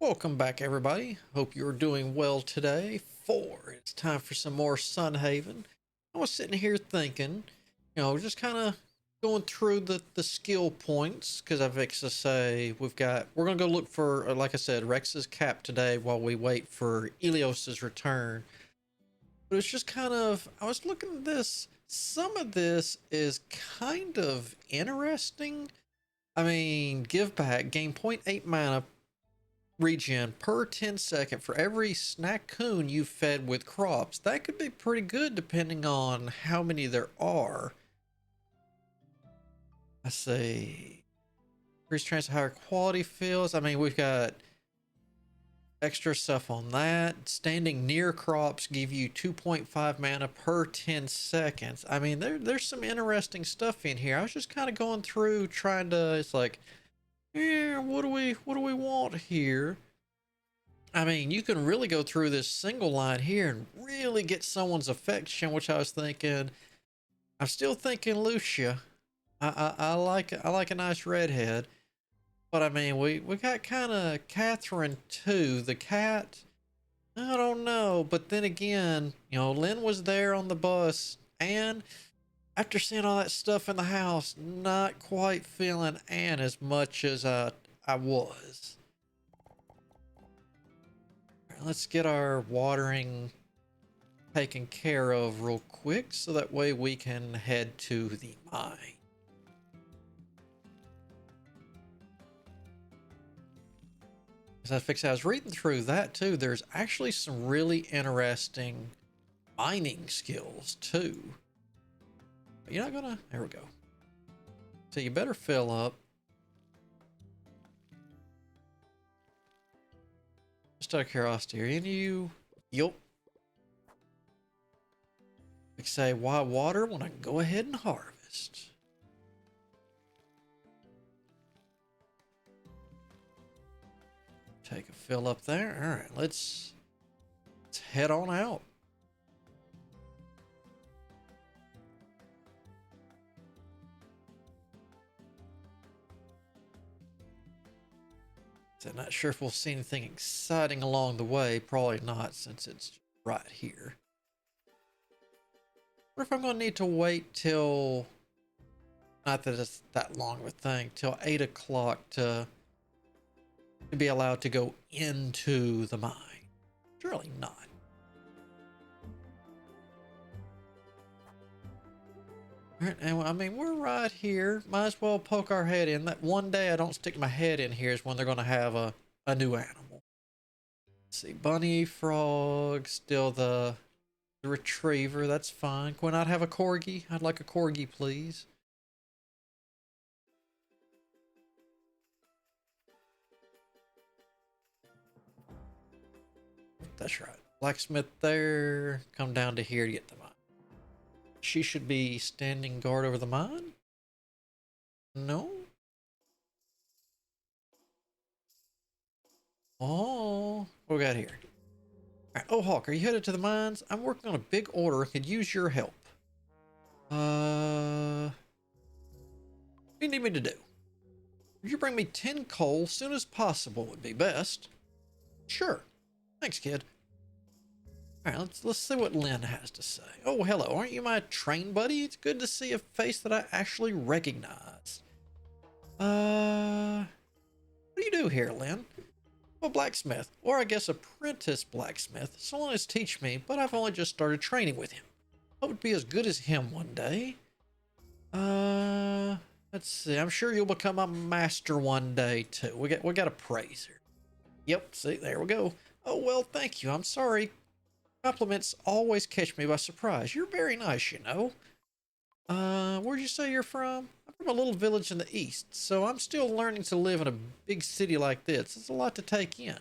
Welcome back, everybody. Hope you're doing well today. It's time for some more Sun Haven. I was sitting here thinking, just kind of going through the skill points because I fix to say we're gonna go look for, like I said, Rex's cap today while we wait for Elios's return. But it's just kind of, I was looking at this. Some of this is kind of interesting. I mean, give back, gain zero point 0.8 mana regen per 10 second for every snack-coon you fed with crops. That could be pretty good depending on how many there are. I say increase chance of higher quality fields. I mean, we've got extra stuff on that. Standing near crops give you 2.5 mana per 10 seconds. I mean, there's some interesting stuff in here. I was just kind of going through trying to, it's like, yeah, what do we want here? I mean, you can really go through this single line here and really get someone's affection, which I was thinking. I'm still thinking Lucia. I like a nice redhead, but I mean, we got kind of Catherine too. The cat, I don't know, but then again, Lynn was there on the bus, and after seeing all that stuff in the house, not quite feeling Anne as much as I was. Let's get our watering taken care of real quick so that way we can head to the mine. I was reading through that too. There's actually some really interesting mining skills too. But you're not gonna, there we go. So you better fill up. Just out of curiosity, are any of you, yup. Like say, why water when I can go ahead and harvest? Take a fill up there. All right, let's head on out. So I'm not sure if we'll see anything exciting along the way. Probably not, since it's right here. What if I'm going to need to wait till, not that it's that long of a thing, till 8 o'clock to be allowed to go into the mine? Surely not. All right, and I mean, we're right here. Might as well poke our head in. That one day I don't stick my head in here is when they're going to have a new animal. Let's see, bunny, frog, still the retriever. That's fine. Can we not have a corgi? I'd like a corgi, please. That's right. Blacksmith there. Come down to here to get the mine. She should be standing guard over the mine? No? Oh, what we got here? All right. Oh, Hawk, are you headed to the mines? I'm working on a big order and could use your help. What do you need me to do? Would you bring me 10 coal soon as possible would be best. Sure. Thanks, kid. All right, let's see what Lynn has to say. Oh, hello. Aren't you my train buddy? It's good to see a face that I actually recognize. What do you do here, Lynn? I'm a blacksmith, or I guess apprentice blacksmith. Someone has teach me, but I've only just started training with him. I would be as good as him one day. Let's see. I'm sure you'll become a master one day too. We got a praiser. Yep. See, there we go. Oh well, thank you. I'm sorry. Compliments always catch me by surprise. You're very nice, you know. Where'd you say you're from? I'm from a little village in the east, so I'm still learning to live in a big city like this. It's a lot to take in.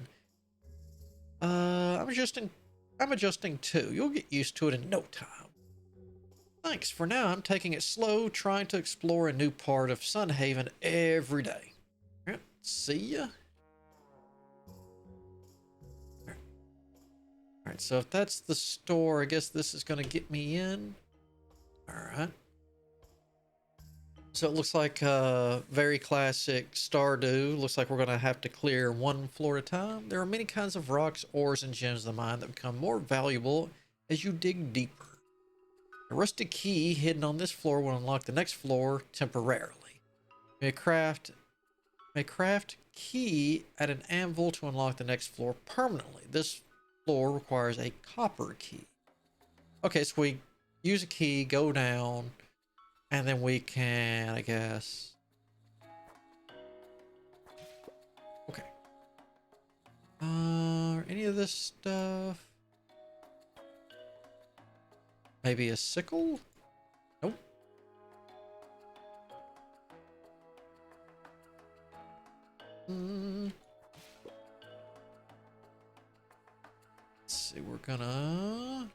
I'm adjusting too. You'll get used to it in no time. Thanks. For now, I'm taking it slow, trying to explore a new part of Sunhaven every day. All right, see ya. All right, so if that's the store, I guess this is going to get me in. All right. So it looks like very classic Stardew. Looks like we're going to have to clear one floor at a time. There are many kinds of rocks, ores, and gems in the mine that become more valuable as you dig deeper. A rusted key hidden on this floor will unlock the next floor temporarily. You may craft key at an anvil to unlock the next floor permanently. This floor requires a copper key. Okay, so we use a key, go down, and then we can, I guess. Okay. Any of this stuff? Maybe a sickle? Nope. Let's see, we're gonna...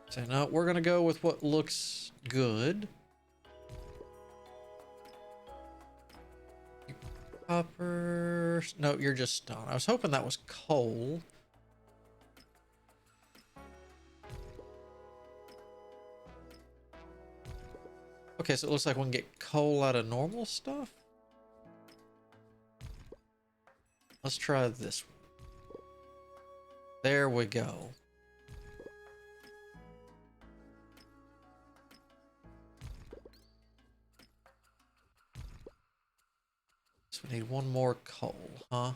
So no, we're gonna go with what looks good. Copper... No, you're just stone. I was hoping that was coal. Okay, so it looks like we can get coal out of normal stuff. Let's try this one. There we go. So we need one more coal, huh?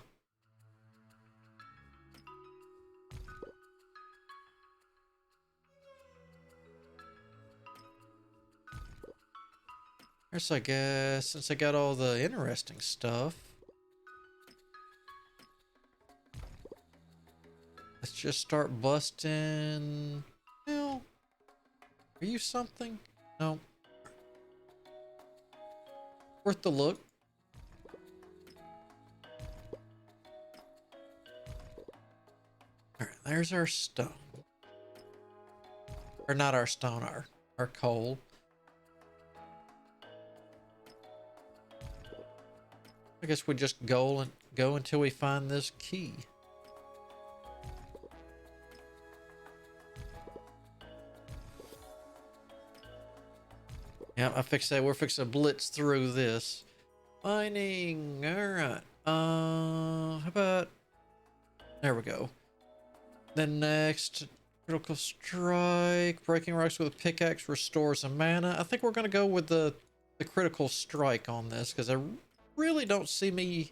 There's, I guess, since I got all the interesting stuff, let's just start busting. Well, are you something? No. Worth the look. Alright, there's our stone. Or not our stone, our coal. I guess we just go until we find this key. Yeah, I fixed that. We're fixing to blitz through this. Mining. Alright. How about... There we go. Then next, critical strike. Breaking rocks with a pickaxe restores some mana. I think we're going to go with the critical strike on this, because I really don't see me...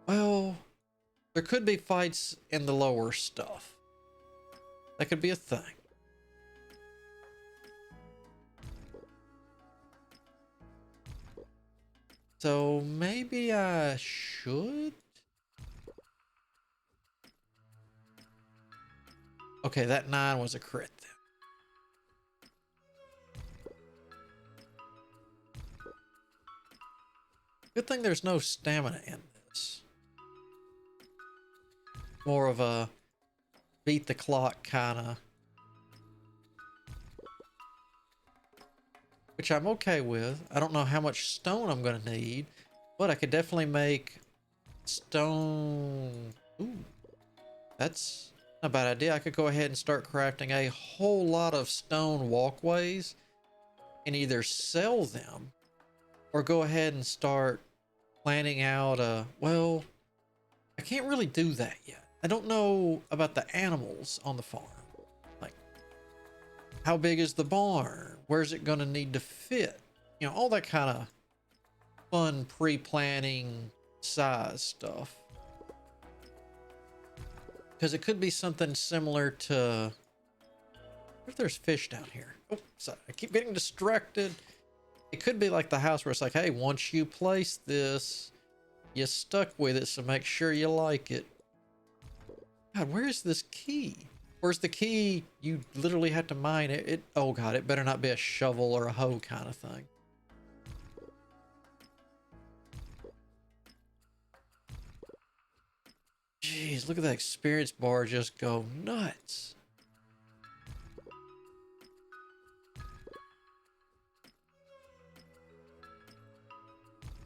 Well, there could be fights in the lower stuff. That could be a thing. So maybe I should? Okay, that 9 was a crit then. Good thing there's no stamina in this. More of a beat the clock kind of. Which I'm okay with. I don't know how much stone I'm going to need, but I could definitely make stone. Ooh, that's not a bad idea. I could go ahead and start crafting a whole lot of stone walkways and either sell them or go ahead and start planning out well, I can't really do that yet. I don't know about the animals on the farm. Like, how big is the barn? Where's it going to need to fit? You know, all that kind of fun pre-planning size stuff. Because it could be something similar to... What if there's fish down here? Oh, sorry. I keep getting distracted. It could be like the house where it's like, hey, once you place this, you're stuck with it, so make sure you like it. God, where is this key? Where's the key? You literally have to mine it. Oh God, it better not be a shovel or a hoe kind of thing. Jeez, look at that experience bar just go nuts.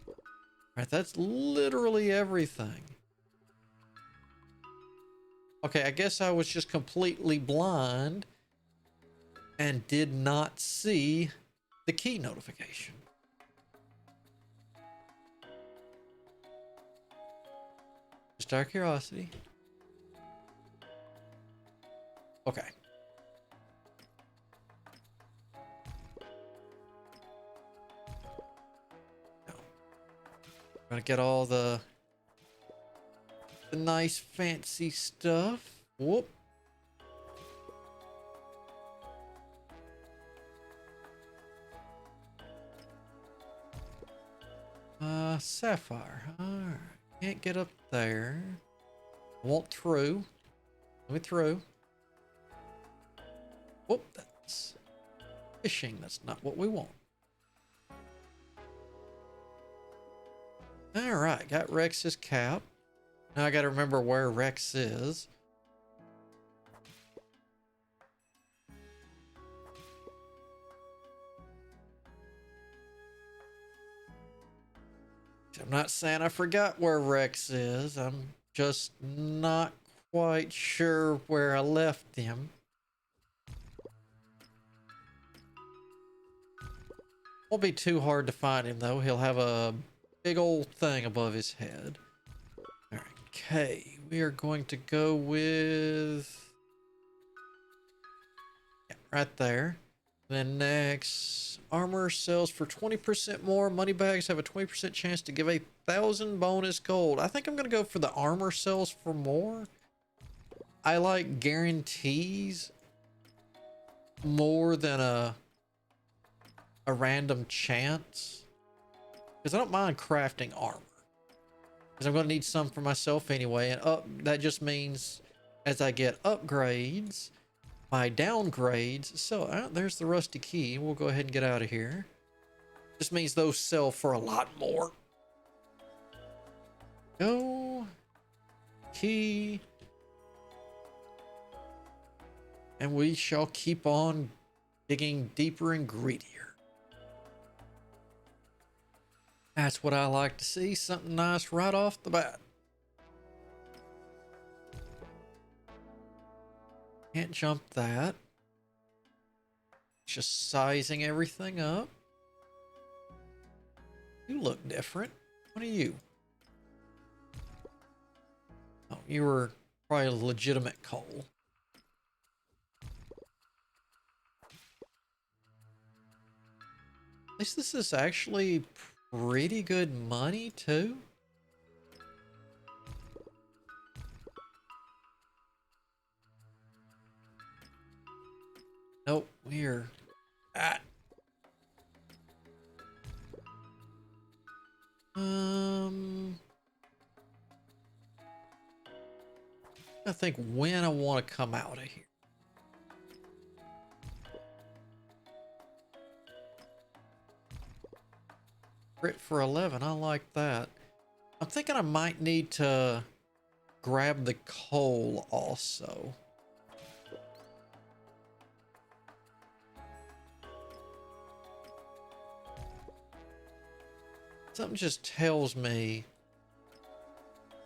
All right, that's literally everything. Okay, I guess I was just completely blind and did not see the key notification. Just out of curiosity. Okay. Now, I'm gonna get all the nice fancy stuff. Whoop. Sapphire. Alright. Can't get up there. I want through. Let me through. Whoop, that's fishing. That's not what we want. Alright, got Rex's cap. Now I gotta remember where Rex is. I'm not saying I forgot where Rex is. I'm just not quite sure where I left him. Won't be too hard to find him though. He'll have a big old thing above his head. All right, okay. We are going to go with right there. Then next, armor sells for 20% more. Money bags have a 20% chance to give 1,000 bonus gold. I think I'm gonna go for the armor sells for more. I like guarantees more than a random chance, because I don't mind crafting armor, because I'm gonna need some for myself anyway. And that just means as I get upgrades, my downgrades. So there's the rusty key. We'll go ahead and get out of here. This means those sell for a lot more. Go. Key. And we shall keep on digging deeper and greedier. That's what I like to see. Something nice right off the bat. Can't jump that. Just sizing everything up. You look different. What are you? Oh, you were probably a legitimate coal. At least this is actually pretty good money too. Nope, we're at I think when I want to come out of here. Crit for 11, I like that. I'm thinking I might need to grab the coal also. Something just tells me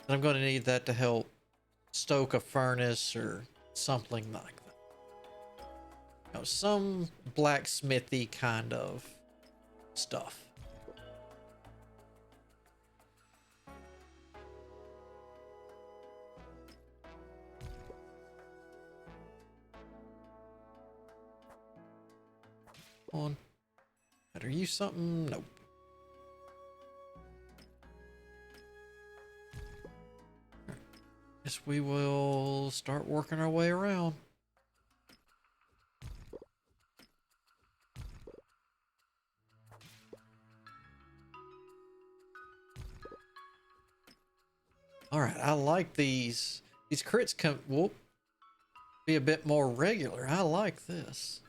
that I'm going to need that to help stoke a furnace or something like that. You know, some blacksmithy kind of stuff. On. Are you something? Nope. Guess we will start working our way around. All right, I like these. These crits come, whoop, be a bit more regular. I like this.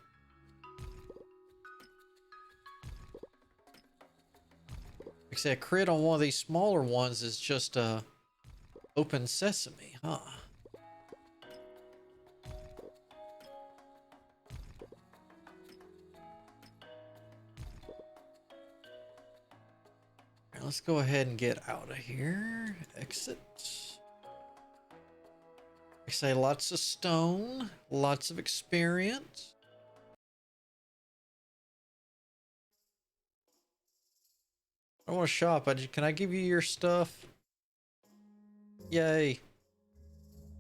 Like I said, crit on one of these smaller ones is just open sesame, huh? Right, let's go ahead and get out of here. Exit. Like I say lots of stone, lots of experience. I want to shop. Can I give you your stuff? Yay.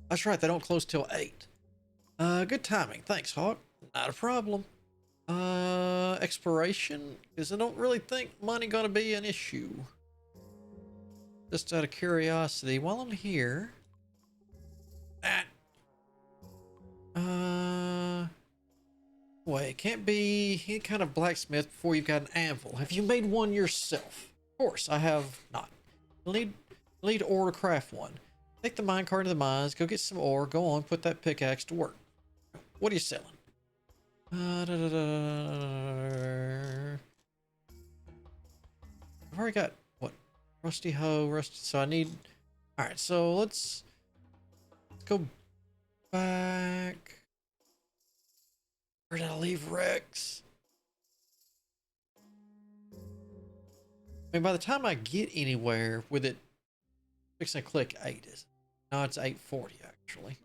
That's right, they don't close till 8. Good timing. Thanks, Hawk. Not a problem. Exploration? Because I don't really think money gonna be an issue. Just out of curiosity, while I'm here... Wait, can't be any kind of blacksmith before you've got an anvil. Have you made one yourself? Of course, I have not. You'll need ore to craft one. Take the minecart to the mines, go get some ore, go on, put that pickaxe to work. What are you selling? I've already got, what? Rusty hoe, rusty, so I need... Alright, so let's go back. Where did I leave Rex? I mean, by the time I get anywhere with it, fixing to click 8 is. No, it's 8:40 actually.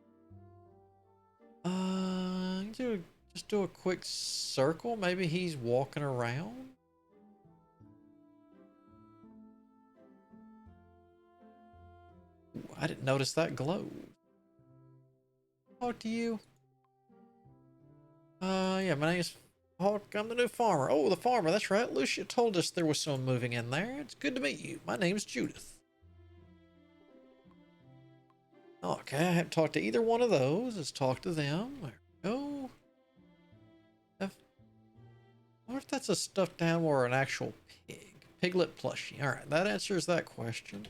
Just do a quick circle. Maybe he's walking around. Ooh, I didn't notice that glow. Talk to you. Yeah, my name's Hawk. I'm the new farmer. Oh, the farmer. That's right. Lucia told us there was someone moving in there. It's good to meet you. My name's Judith. Okay, I haven't talked to either one of those. Let's talk to them. There we go. I wonder if that's a stuffed animal or an actual pig. Piglet plushie. Alright, that answers that question.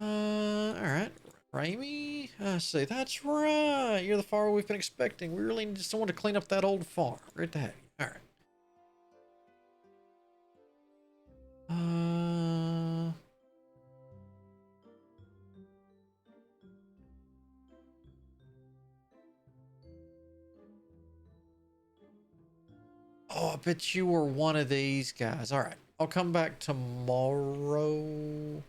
Alright. Raimi? I see. That's right. You're the farmer we've been expecting. We really need someone to clean up that old farm. Great to have you. Alright. Oh, I bet you were one of these guys. Alright. I'll come back tomorrow.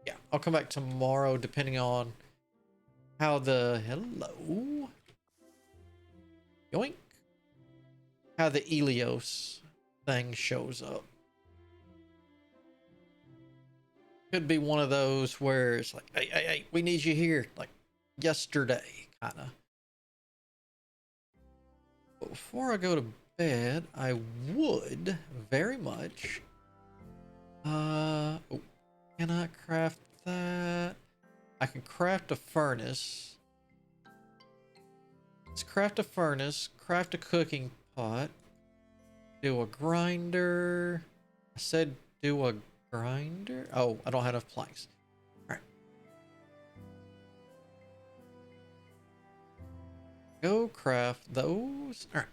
Yeah, I'll come back tomorrow depending on how the... Hello? Yoink. How the Elios thing shows up. Could be one of those where it's like, hey, we need you here. Like yesterday, kind of. But before I go to bed, I would very much... Oh, can I craft that? I can craft a furnace. Let's craft a furnace, craft a cooking pot, do a grinder. I said do a grinder? Oh, I don't have enough planks. Alright. Go craft those. Alright.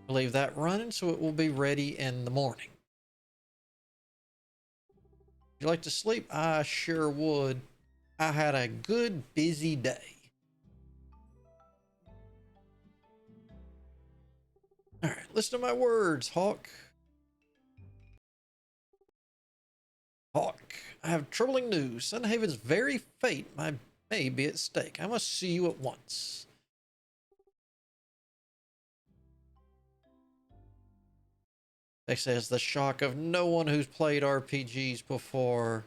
Leave that running so it will be ready in the morning. Would you like to sleep? I sure would. I had a good busy day. Alright, listen to my words, Hawk. Hawk, I have troubling news. Sunhaven's very fate may be at stake. I must see you at once. They say it's the shock of no one who's played RPGs before.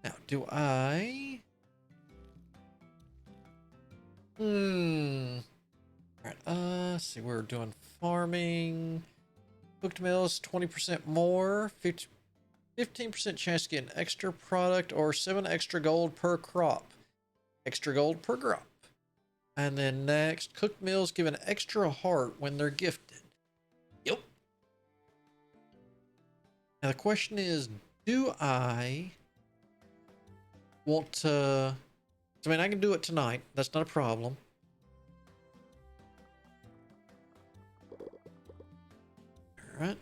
Now, do I... Alright, let's see, we're doing farming. Cooked meals, 20% more. 15% chance to get an extra product or 7 extra gold per crop. Extra gold per crop. And then next, cooked meals give an extra heart when they're gifted. Yep. Now the question is, do I want to... I mean, I can do it tonight. That's not a problem. Alright.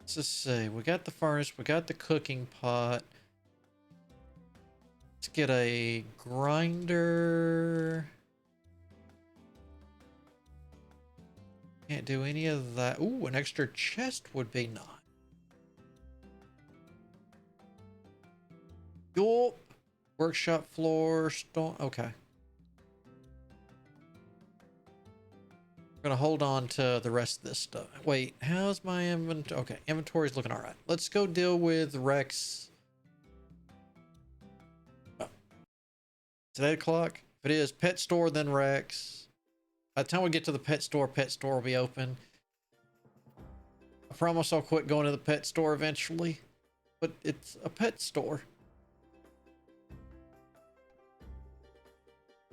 Let's just say, we got the furnace, we got the cooking pot. Let's get a grinder. Can't do any of that. Ooh, an extra chest would be nice. Yup. Workshop floor, stone. Okay. I'm gonna hold on to the rest of this stuff. Wait, how's my inventory? Okay, inventory's looking all right. Let's go deal with Rex. Oh. Is it 8 o'clock? If it is, pet store, then Rex. By the time we get to the pet store will be open. I promise I'll quit going to the pet store eventually, but it's a pet store.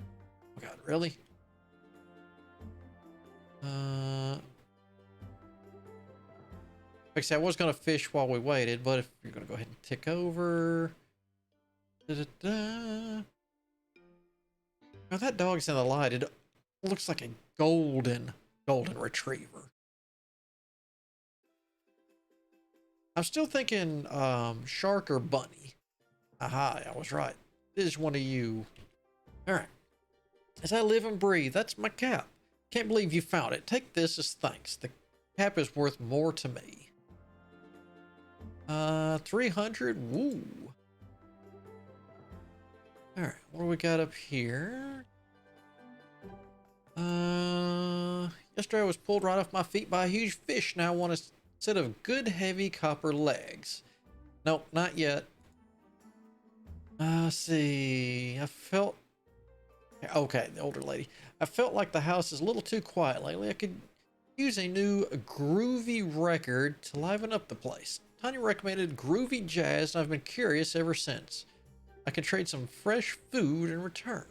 Oh God, really? Like I said, I was going to fish while we waited, but if you're going to go ahead and tick over. Now that dog's in the light. It looks like a golden retriever. I'm still thinking shark or bunny. Aha, I was right. It is one of you. All right. As I live and breathe, that's my cap. Can't believe you found it. Take this as thanks. The cap is worth more to me. 300. Woo. All right, what do we got up here? Yesterday I was pulled right off my feet by a huge fish. Now I want a set of good heavy copper legs. Nope, not yet. See. I felt... Okay, the older lady. I felt like the house is a little too quiet lately. I could use a new groovy record to liven up the place. Tanya recommended groovy jazz, and I've been curious ever since. I could trade some fresh food in return.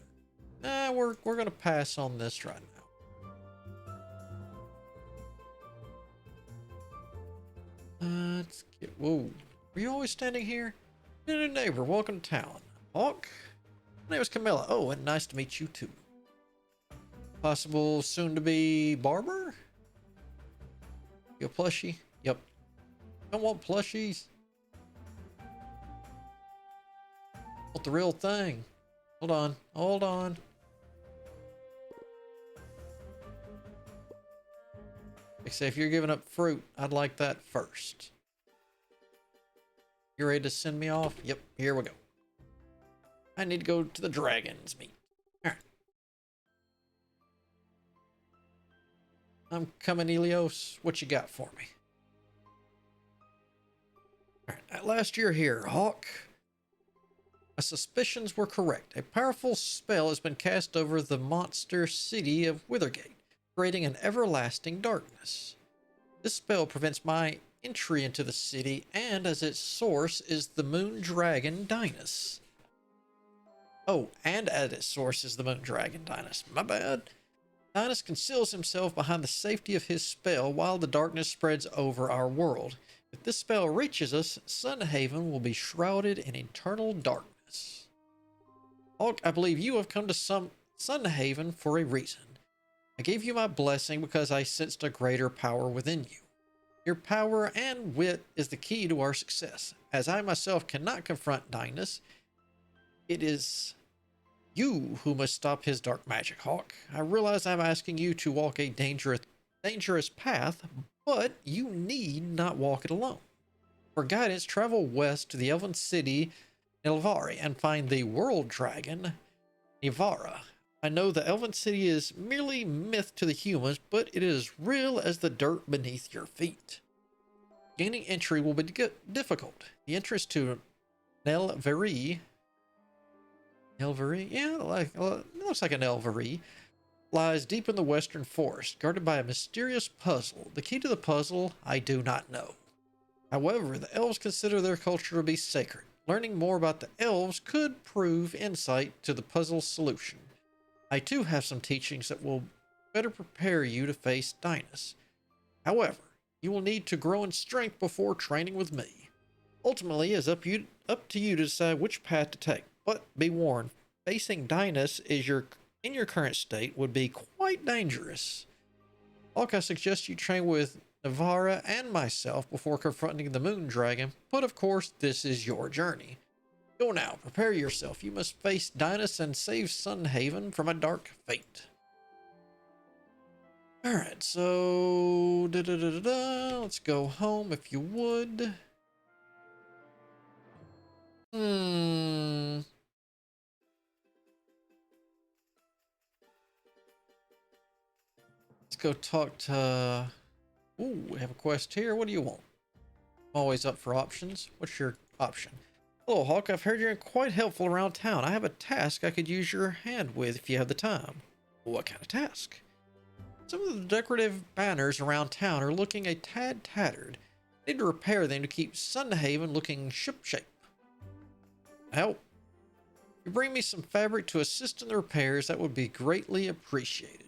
We're gonna pass on this right now. Let's get... Whoa. Were you always standing here? New neighbor, welcome to town. Hawk? My name is Camilla. Oh, and nice to meet you too. Possible soon-to-be barber? You a plushie? Yep. Don't want plushies. Want the real thing. Hold on. Hold on. Like I say, if you're giving up fruit, I'd like that first. You ready to send me off? Yep, here we go. I need to go to the dragon's meet. All right. I'm coming, Elios. What you got for me? All right. At last you're here, Hawk. My suspicions were correct. A powerful spell has been cast over the monster city of Withergate, creating an everlasting darkness. This spell prevents my entry into the city, and as its source is the moon dragon Dynus. Oh, and at its source is the moon dragon Dynus. My bad. Dynus conceals himself behind the safety of his spell while the darkness spreads over our world. If this spell reaches us, Sunhaven will be shrouded in eternal darkness. Hawk, I believe you have come to Sunhaven for a reason. I gave you my blessing because I sensed a greater power within you. Your power and wit is the key to our success. As I myself cannot confront Dynus, it is you who must stop his dark magic, Hawk. I realize I'm asking you to walk a dangerous path, but you need not walk it alone. For guidance, travel west to the elven city Nilvari and find the world dragon Nivara. I know the elven city is merely myth to the humans, but it is real as the dirt beneath your feet. Gaining entry will be difficult. The entrance to Nilvari, yeah, it looks like an Nilvari, lies deep in the western forest, guarded by a mysterious puzzle. The key to the puzzle, I do not know. However, the elves consider their culture to be sacred. Learning more about the elves could prove insight to the puzzle's solution. I too have some teachings that will better prepare you to face Dynus. However, you will need to grow in strength before training with me. Ultimately, it's up to you to decide which path to take. But be warned, facing Dynus in your current state would be quite dangerous. Hawk, I suggest you train with Nivara and myself before confronting the moon dragon, but of course, this is your journey. Go now, prepare yourself. You must face Dinas and save Sunhaven from a dark fate. Alright, so let's go home if you would. Let's go talk to... Ooh, we have a quest here. What do you want? I'm always up for options. What's your option? Hello, Hawk. I've heard you're quite helpful around town. I have a task I could use your hand with if you have the time. What kind of task? Some of the decorative banners around town are looking a tad tattered. I need to repair them to keep Sunhaven looking shipshape. Help. If you bring me some fabric to assist in the repairs, that would be greatly appreciated.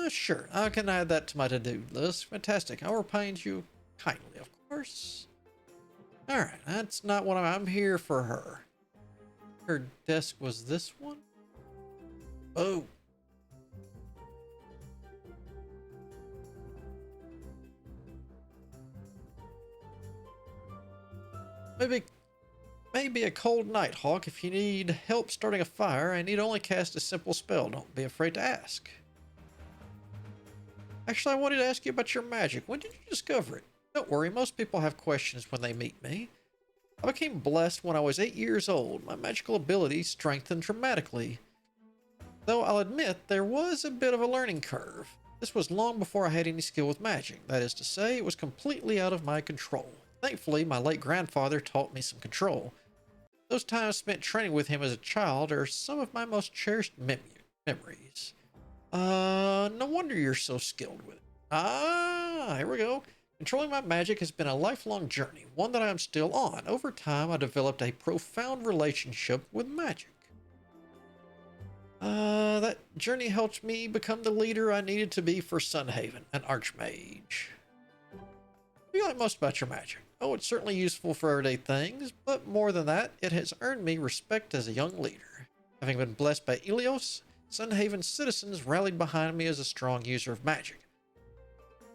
Sure. I can add that to my to-do list. Fantastic. I'll repay you kindly, of course. Alright, that's not what I'm here for her. Her desk was this one? Oh. Maybe a cold night, Hawk. If you need help starting a fire, I need only cast a simple spell. Don't be afraid to ask. Actually, I wanted to ask you about your magic. When did you discover it? Don't worry, most people have questions when they meet me. I became blessed when I was 8 years old. My magical abilities strengthened dramatically. Though I'll admit, there was a bit of a learning curve. This was long before I had any skill with magic. That is to say, it was completely out of my control. Thankfully, my late grandfather taught me some control. Those times spent training with him as a child are some of my most cherished memories. No wonder you're so skilled with it. Here we go. Controlling my magic has been a lifelong journey, one that I am still on. Over time, I developed a profound relationship with magic. That journey helped me become the leader I needed to be for Sunhaven, an archmage. What do you like most about your magic? Oh, it's certainly useful for everyday things, but more than that, it has earned me respect as a young leader. Having been blessed by Ilios, Sunhaven's citizens rallied behind me as a strong user of magic.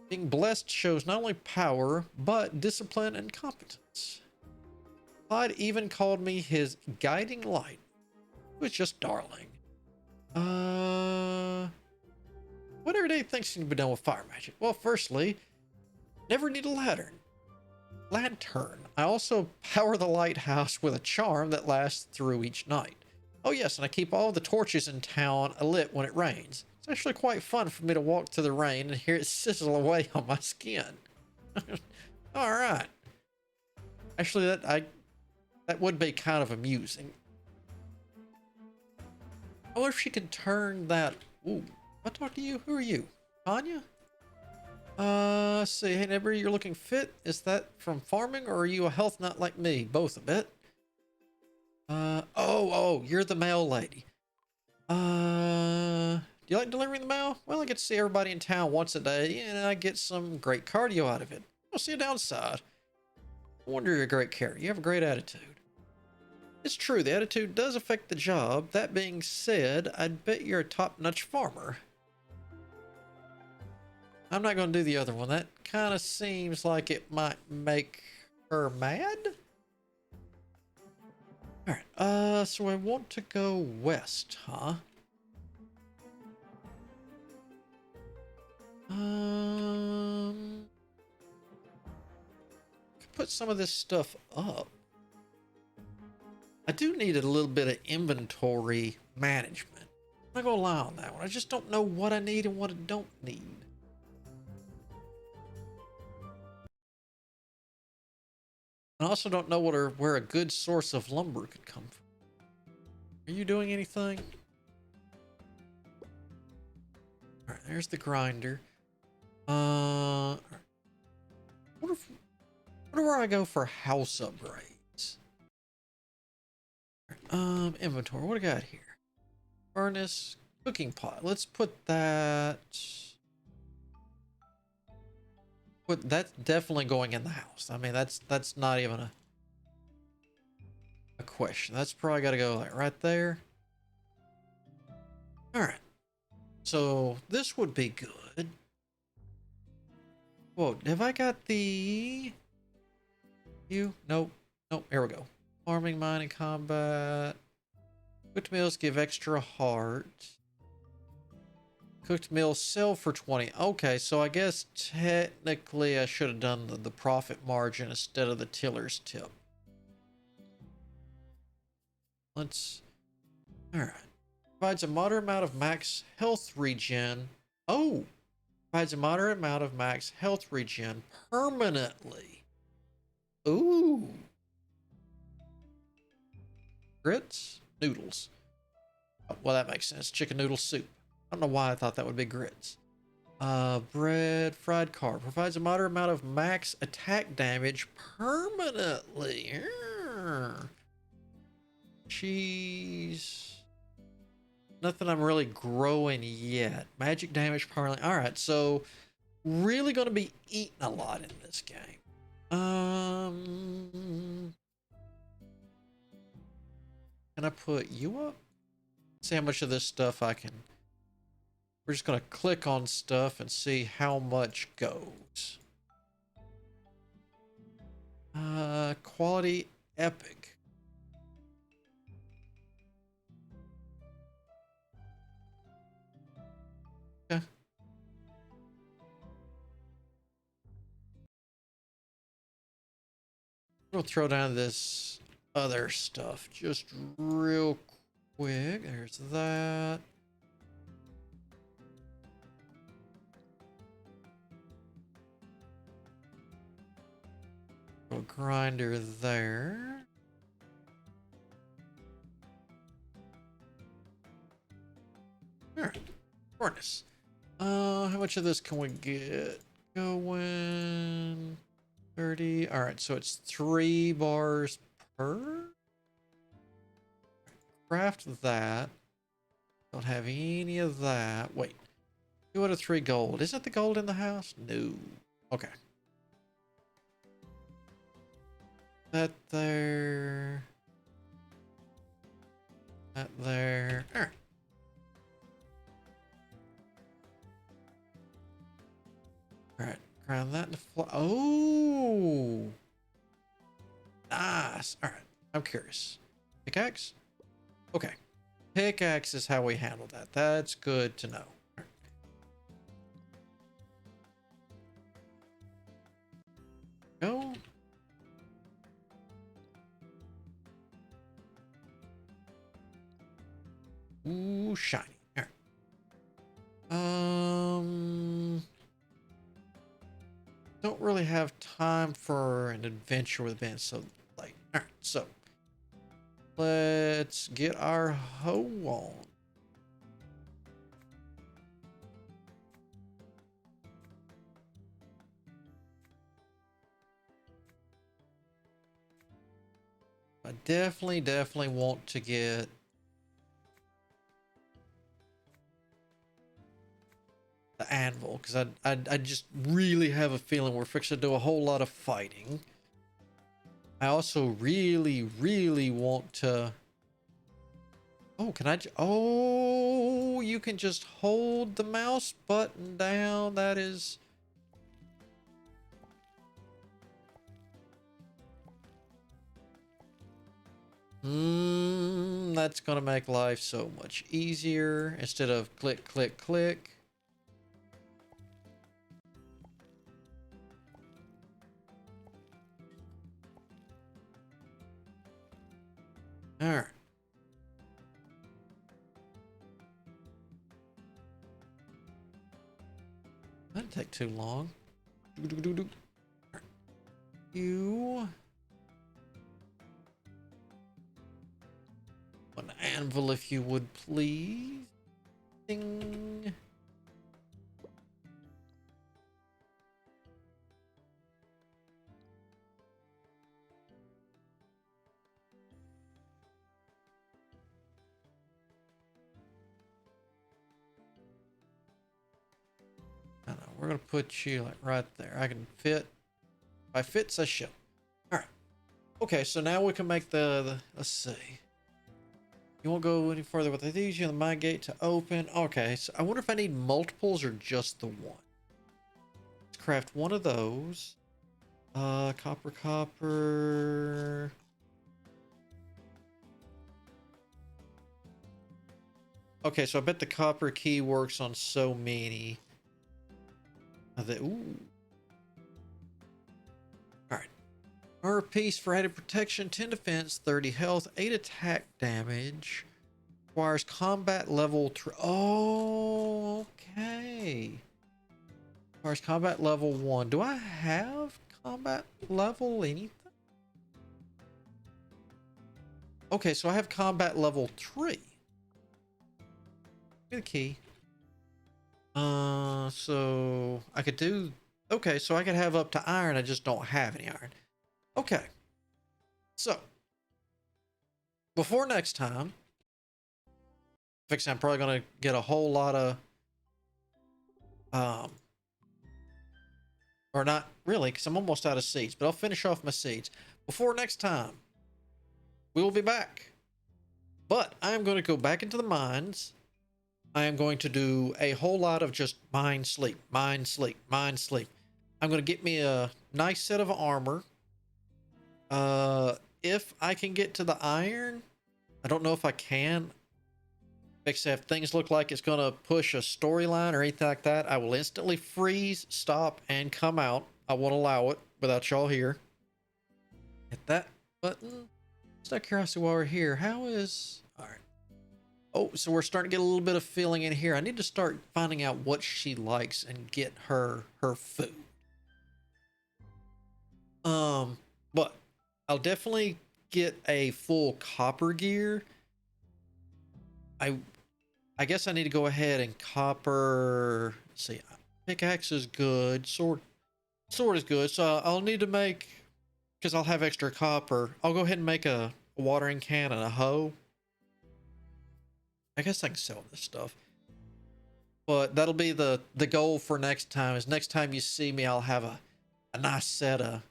Being blessed shows not only power, but discipline and competence. Clyde even called me his guiding light. It was just darling. What everyday things can be done with fire magic? Well, firstly, never need a lantern. I also power the lighthouse with a charm that lasts through each night. Oh yes, and I keep all the torches in town lit when it rains. It's actually quite fun for me to walk through the rain and hear it sizzle away on my skin. All right. Actually, that would be kind of amusing. I wonder if she could turn that. Ooh, I talk to you. Who are you, Tanya? Let's see. Hey, neighbor, you're looking fit. Is that from farming, or are you a health nut like me? Both a bit. Oh, you're the mail lady. Do you like delivering the mail? Well, I get to see everybody in town once a day, and I get some great cardio out of it. I'll see a downside. I wonder you're a great carrier. You have a great attitude. It's true, the attitude does affect the job. That being said, I'd bet you're a top-notch farmer. I'm not going to do the other one. That kind of seems like it might make her mad. Alright, so I want to go west, huh? Put some of this stuff up. I do need a little bit of inventory management. I'm not gonna lie on that one. I just don't know what I need and what I don't need. I also don't know where a good source of lumber could come from. Are you doing anything? All right, there's the grinder. What where I go for house upgrades? Inventory. What do I got here? Furnace, cooking pot. Let's put that. That's definitely going in the house. I mean, that's not even a question. That's probably got to go like right there. All right. So this would be good. Whoa, have I got the... You? Nope. Nope, here we go. Farming, mining, combat. Cooked meals give extra heart. Cooked meals sell for 20. Okay, so I guess technically I should have done the profit margin instead of the tiller's tip. Let's... Alright. Provides a moderate amount of max health regen. Oh! Provides a moderate amount of max health regen permanently. Ooh. Grits? Noodles. Oh, well, that makes sense. Chicken noodle soup. I don't know why I thought that would be grits. Bread, fried carb. Provides a moderate amount of max attack damage permanently. Cheese. Nothing I'm really growing yet. Magic damage permanently. Alright, so really going to be eating a lot in this game. Can I put you up? See how much of this stuff I can... We're just going to click on stuff and see how much goes. Quality epic. Okay. We'll throw down this other stuff just real quick. There's that. A grinder there. Alright. Furnace. How much of this can we get going? 30. Alright, so it's 3 bars per. Craft that. Don't have any of that. Wait. 2 out of 3 gold. Isn't the gold in the house? No. Okay. That there. That there. Alright. Alright. Ground that in the floor. Oh! Nice. Alright. I'm curious. Pickaxe? Okay. Pickaxe is how we handle that. That's good to know. Right. Go. Ooh, shiny. All right. Don't really have time for an adventure with Ben so late. All right, so let's get our hoe on. I definitely want to get the anvil because I just really have a feeling we're fixing to do a whole lot of fighting. I also really want to. Oh, can I? Oh, you can just hold the mouse button down. That is. That's gonna make life so much easier instead of click, click, click. All right. That'd take too long. You. An anvil, if you would please. Ding. I don't know. We're gonna put you like right there. I can fit. If I fits, I shall. All right. Okay, so now we can make the let's see. You won't go any further with these. You have the mine gate to open. Okay, so I wonder if I need multiples or just the one. Let's craft one of those. Copper. Okay, so I bet the copper key works on so many. Ooh. Alright. Armor piece for added protection, 10 defense, 30 health, 8 attack damage. Requires combat level. Oh, okay. Requires combat level 1. Do I have combat level anything? Okay, so I have combat level 3. Give me the key. So I could do. Okay, so I could have up to iron. I just don't have any iron. Okay. So before next time, I'm probably gonna get a whole lot of um, or not really, because I'm almost out of seeds. But I'll finish off my seeds before next time. We will be back. But I am going to go back into the mines. I am going to do a whole lot of just mine, sleep, mine, sleep, mine, sleep. I'm going to get me a nice set of armor. If I can get to the iron, I don't know if I can. Except if things look like it's going to push a storyline or anything like that, I will instantly freeze, stop, and come out. I won't allow it without y'all here. Hit that button. Just out of curiosity while we're here, how is... Alright. Oh, so we're starting to get a little bit of feeling in here. I need to start finding out what she likes and get her food. But I'll definitely get a full copper gear. I guess I need to go ahead and copper. Let's see, pickaxe is good. Sword is good. So I'll need to make, because I'll have extra copper. I'll go ahead and make a watering can and a hoe. I guess I can sell this stuff. But that'll be the goal for next time. Is next time you see me, I'll have a nice set of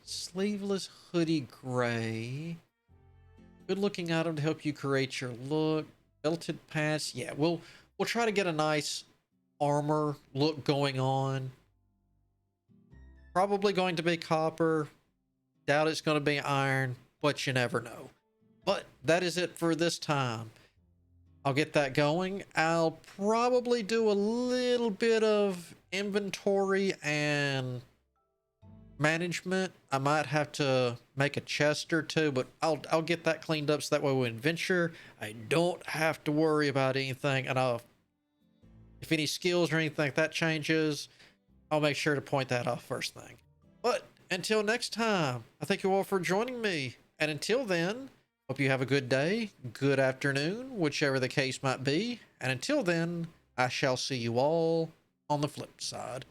sleeveless hoodie gray. Good looking item to help you create your look. Belted pants. Yeah, we'll try to get a nice armor look going on. Probably going to be copper. Doubt it's going to be iron, but you never know. But that is it for this time. I'll get that going. I'll probably do a little bit of inventory and management. I might have to make a chest or two, but I'll get that cleaned up so that way when venture, I don't have to worry about anything. And if any skills or anything like that changes, I'll make sure to point that out first thing. But until next time, I thank you all for joining me. And until then, hope you have a good day, good afternoon, whichever the case might be. And until then, I shall see you all on the flip side.